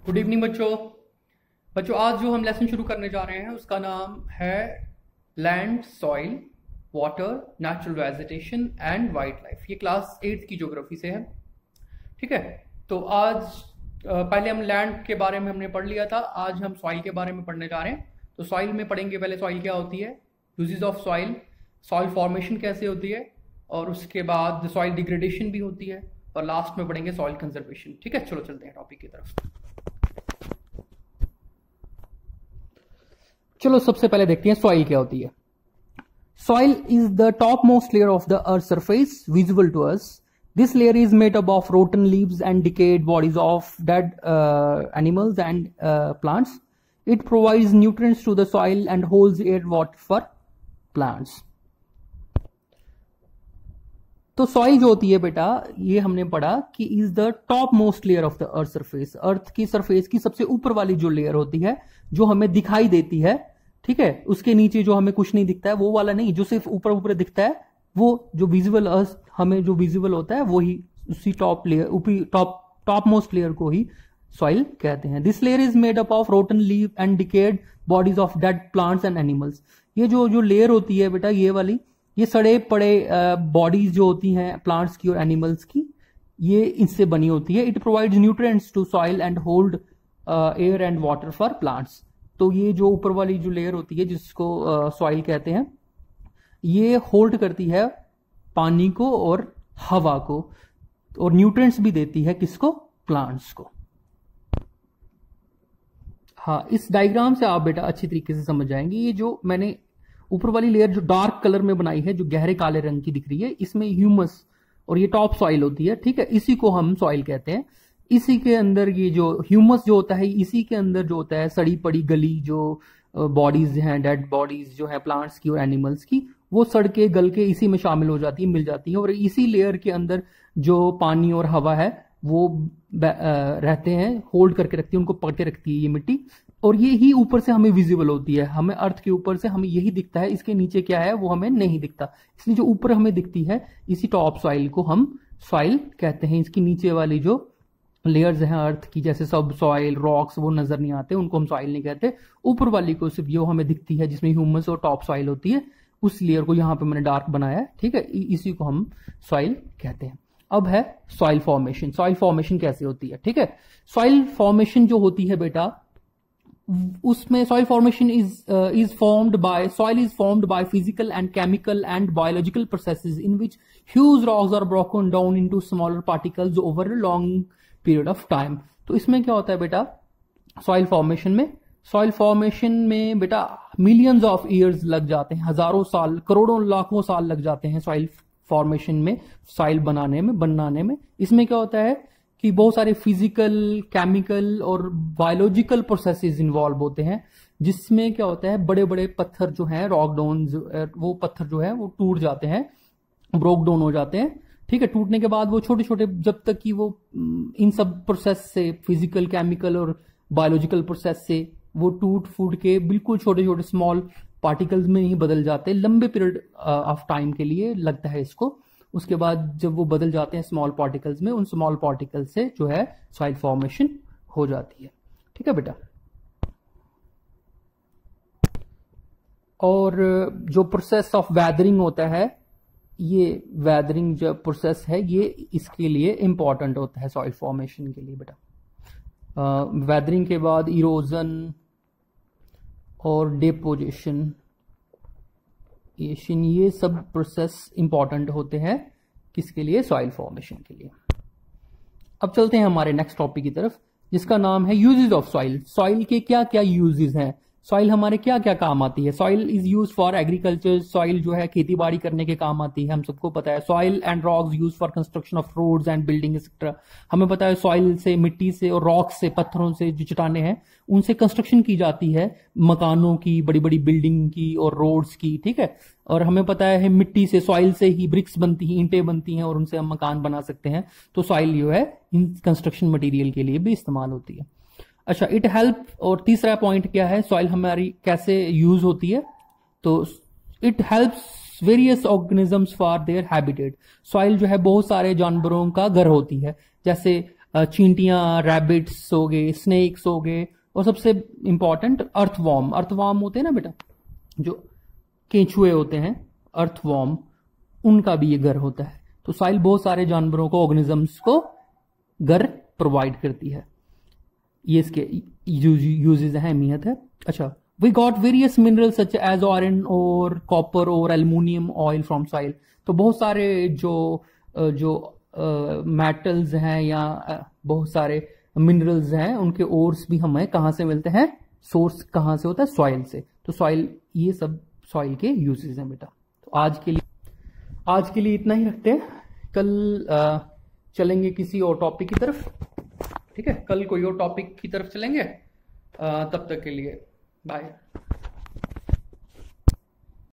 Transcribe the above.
Good evening बच्चों आज जो हम लेसन शुरू करने जा रहे हैं उसका नाम है land, soil, water, natural vegetation and wild life. ये क्लास 8 की ज्योग्राफी से है। ठीक है, तो आज पहले हम लैंड के बारे में हमने पढ़ लिया था, आज हम सॉइल के बारे में पढ़ने जा रहे हैं। तो सॉइल में पढ़ेंगे पहले सॉइल क्या होती है, uses of soil, soil formation कैसे होती है, और उसके बाद सॉइल डिग्रेडेशन भी होती है, और लास्ट में पढ़ेंगे सॉइल कंजर्वेशन। ठीक है, चलो चलते हैं टॉपिक की तरफ। चलो सबसे पहले देखते हैं सॉइल क्या होती है। Soil is the top most layer of the earth surface visible to us. This layer is made up of rotten leaves and decayed bodies of dead animals and plants. It provides nutrients to the soil and holds air water for plants. तो soil जो होती है बेटा, ये हमने पढ़ा कि is the top most layer of the earth surface. Earth की सरफेस की सबसे ऊपर वाली जो लेयर होती है, जो हमें दिखाई देती है, ठीक है, उसके नीचे जो हमें कुछ नहीं दिखता है, वो वाला नहीं, जो सिर्फ ऊपर ऊपर दिखता है, वो जो विजिबल अर्थ हमें जो विजिबल होता है, वो ही उसी top layer, top most layer को ही सॉइल कहते हैं। This layer is made up of rotten leave and decayed bodies of dead plants and animals. ये जो लेयर होती है बेटा, ये वाली, ये सड़े पड़े बॉडीज जो होती हैं प्लांट्स की और एनिमल्स की, ये इससे बनी होती है। It provides nutrients to soil and hold air and water for plants. तो ये जो ऊपर वाली जो लेयर होती है, जिसको सॉइल कहते हैं, ये होल्ड करती है पानी को और हवा को, और न्यूट्रिएंट्स भी देती है किसको, प्लांट्स को। हाँ, इस डायग्राम से आप बेटा अच्छी तरीके से समझ जाएंगे। ये जो मैंने ऊपर वाली लेयर जो डार्क कलर में बनाई है, जो गहरे काले रंग की दिख रही है, इसमें ह्यूमस और ये टॉप सॉइल होती है। ठीक है, इसी को हम सॉइल कहते हैं। इसी के अंदर ये जो ह्यूमस जो होता है, इसी के अंदर जो होता है सड़ी पड़ी गली जो बॉडीज हैं, डेड बॉडीज जो है प्लांट्स की और एनिमल्स की, वो सड़ के गल के इसी में शामिल हो जाती है, मिल जाती है। और इसी लेयर के अंदर जो पानी और हवा है वो रहते हैं, होल्ड करके रखती है, उनको पकड़ के रखती है ये मिट्टी। और ये ही ऊपर से हमें विजिबल होती है, हमें अर्थ के ऊपर से हमें यही दिखता है, इसके नीचे क्या है वो हमें नहीं दिखता। इसलिए जो ऊपर हमें दिखती है, इसी टॉप सॉइल को हम सॉइल कहते हैं। इसकी नीचे वाली जो लेयर्स हैं अर्थ की, जैसे सब सॉइल, रॉक्स, वो नजर नहीं आते, उनको हम सॉइल नहीं कहते। ऊपर वाली को सिर्फ जो हमें दिखती है, जिसमें ह्यूमस और टॉप सॉइल होती है, उस लेयर को यहाँ पे मैंने डार्क बनाया है। ठीक है, इसी को हम सॉइल कहते हैं। अब है सॉइल फॉर्मेशन। सॉइल फॉर्मेशन कैसे होती है? ठीक है, सॉइल फॉर्मेशन जो होती है बेटा, उसमें soil formation is formed by physical and chemical and biological processes in which huge rocks are broken down into smaller particles over a long period of time. तो इसमें क्या होता है बेटा, सॉइल फॉर्मेशन में बेटा मिलियंस ऑफ ईयर्स लग जाते हैं, हजारों साल, करोड़ों लाखों साल लग जाते हैं सॉइल फॉर्मेशन में, सॉइल बनाने में। इसमें क्या होता है कि बहुत सारे फिजिकल, केमिकल और बायोलॉजिकल प्रोसेसेस इन्वॉल्व होते हैं, जिसमें क्या होता है, बड़े बड़े पत्थर जो हैं, रॉक डाउन, वो पत्थर जो है वो टूट जाते हैं, ब्रोक डाउन हो जाते हैं। ठीक है, टूटने के बाद वो छोटे छोटे, जब तक कि वो इन सब प्रोसेस से, फिजिकल, केमिकल और बायोलॉजिकल प्रोसेस से वो टूट फूट के बिल्कुल छोटे छोटे स्मॉल पार्टिकल्स में ही बदल जाते हैं। लंबे पीरियड ऑफ टाइम के लिए लगता है इसको। उसके बाद जब वो बदल जाते हैं स्मॉल पार्टिकल्स में, उन स्मॉल पार्टिकल्स से जो है सॉइल फॉर्मेशन हो जाती है। ठीक है बेटा, और जो प्रोसेस ऑफ वेदरिंग होता है, ये वेदरिंग जो प्रोसेस है, ये इसके लिए इंपॉर्टेंट होता है सॉइल फॉर्मेशन के लिए बेटा। वेदरिंग के बाद इरोजन और डिपोजिशन, ये सब प्रोसेस इंपॉर्टेंट होते हैं किसके लिए, सॉइल फॉर्मेशन के लिए। अब चलते हैं हमारे नेक्स्ट टॉपिक की तरफ, जिसका नाम है यूजेस ऑफ सॉइल। सॉइल के क्या क्या यूजेस हैं, सॉइल हमारे क्या क्या काम आती है। Soil is use for agriculture. Soil जो है खेती बाड़ी करने के काम आती है, हम सबको पता है। Soil and rocks use for construction of roads and building etcetera. हमें पता है सॉइल से, मिट्टी से और रॉक से, पत्थरों से, जो चट्टाने हैं, उनसे कंस्ट्रक्शन की जाती है, मकानों की, बड़ी बड़ी बिल्डिंग की और रोड्स की। ठीक है, और हमें पता है मिट्टी से, सॉइल से ही ब्रिक्स बनती हैं, ईंटें बनती हैं, और उनसे हम मकान बना सकते हैं। तो सॉइल जो है इन कंस्ट्रक्शन मटेरियल के लिए भी इस्तेमाल होती है। अच्छा, इट हेल्प, और तीसरा पॉइंट क्या है, सॉइल हमारी कैसे यूज होती है, तो it helps various organisms for their habitat. Soil जो है बहुत सारे जानवरों का घर होती है, जैसे चींटियां, रैबिट्स हो गए, स्नेक्स हो गए, और सबसे इंपॉर्टेंट अर्थवॉर्म। अर्थवॉर्म होते हैं ना बेटा, जो केंचुए होते हैं, अर्थवॉर्म, उनका भी ये घर होता है। तो सॉइल बहुत सारे जानवरों को, ऑर्गेनिजम्स को घर प्रोवाइड करती है। ये इसके यूजेस है, अहमियत है। अच्छा, we got various minerals such as iron और कॉपर और एल्युमिनियम ऑयल फ्रॉम सॉइल। तो बहुत सारे जो मेटल्स हैं या बहुत सारे मिनरल्स हैं, उनके ओर्स भी हमें कहाँ से मिलते हैं, सोर्स कहाँ से होता है, सॉइल से। तो सॉइल, ये सब सॉइल के यूजेस हैं बेटा। तो आज के लिए इतना ही रखते हैं। कल चलेंगे किसी और टॉपिक की तरफ, ठीक है? कल कोई और टॉपिक की तरफ चलेंगे। तब तक के लिए बाय।